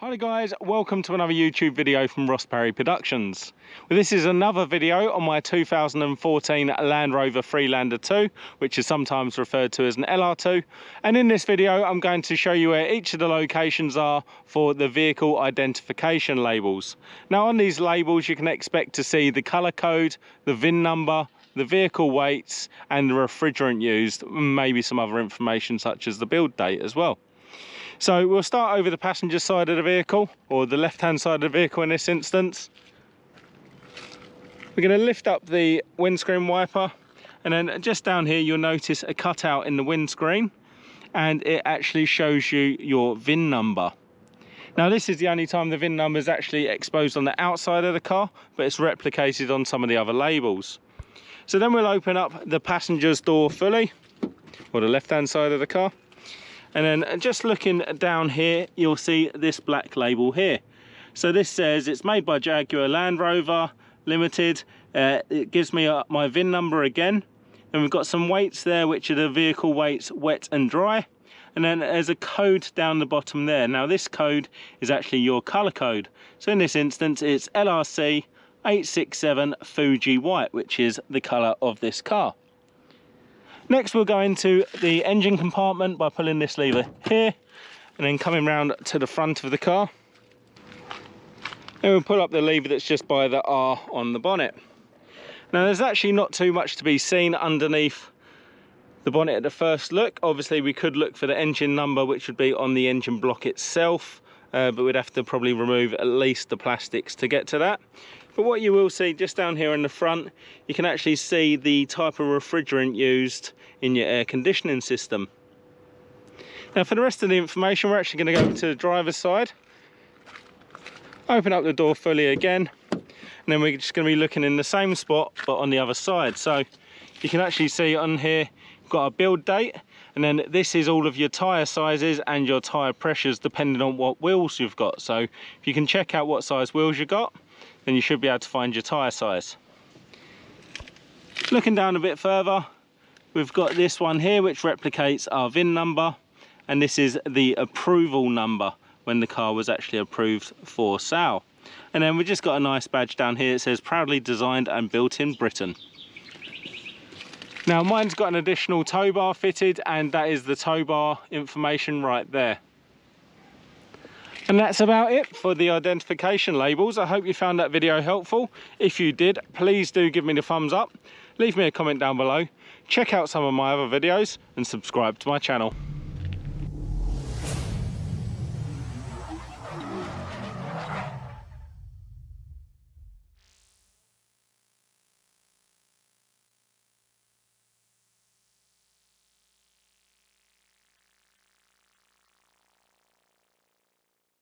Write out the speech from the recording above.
Hi guys, welcome to another YouTube video from Ross Perry Productions. Well, this is another video on my 2014 Land Rover Freelander 2, which is sometimes referred to as an LR2. And in this video, I'm going to show you where each of the locations are for the vehicle identification labels. Now on these labels, you can expect to see the colour code, the VIN number, the vehicle weights, and the refrigerant used, maybe some other information such as the build date as well. So we'll start over the passenger side of the vehicle, or the left-hand side of the vehicle in this instance. We're going to lift up the windscreen wiper, and then just down here you'll notice a cutout in the windscreen, and it actually shows you your VIN number. Now this is the only time the VIN number is actually exposed on the outside of the car, but it's replicated on some of the other labels. So then we'll open up the passenger's door fully, or the left-hand side of the car. And then just looking down here, you'll see this black label here. So this says it's made by Jaguar Land Rover Limited. It gives me my VIN number again. And we've got some weights there, which are the vehicle weights, wet and dry. And then there's a code down the bottom there. Now this code is actually your color code. So in this instance, it's LRC 867 Fuji White, which is the color of this car. Next we'll go into the engine compartment by pulling this lever here and then coming round to the front of the car. And we'll pull up the lever that's just by the R on the bonnet. Now there's actually not too much to be seen underneath the bonnet at the first look. Obviously we could look for the engine number, which would be on the engine block itself, but we'd have to probably remove at least the plastics to get to that. But what you will see just down here in the front, you can actually see the type of refrigerant used in your air conditioning system. Now for the rest of the information, we're actually going to go to the driver's side, open up the door fully again, and then we're just going to be looking in the same spot but on the other side. So you can actually see on here you've got a build date, and then this is all of your tyre sizes and your tyre pressures depending on what wheels you've got. So if you can check out what size wheels you've got, then you should be able to find your tyre size. Looking down a bit further, we've got this one here which replicates our VIN number, and this is the approval number when the car was actually approved for sale. And then we've just got a nice badge down here. It says proudly designed and built in Britain. Now mine's got an additional tow bar fitted, and that is the tow bar information right there. And that's about it for the identification labels. I hope you found that video helpful. If you did, please do give me the thumbs up, leave me a comment down below, check out some of my other videos and subscribe to my channel.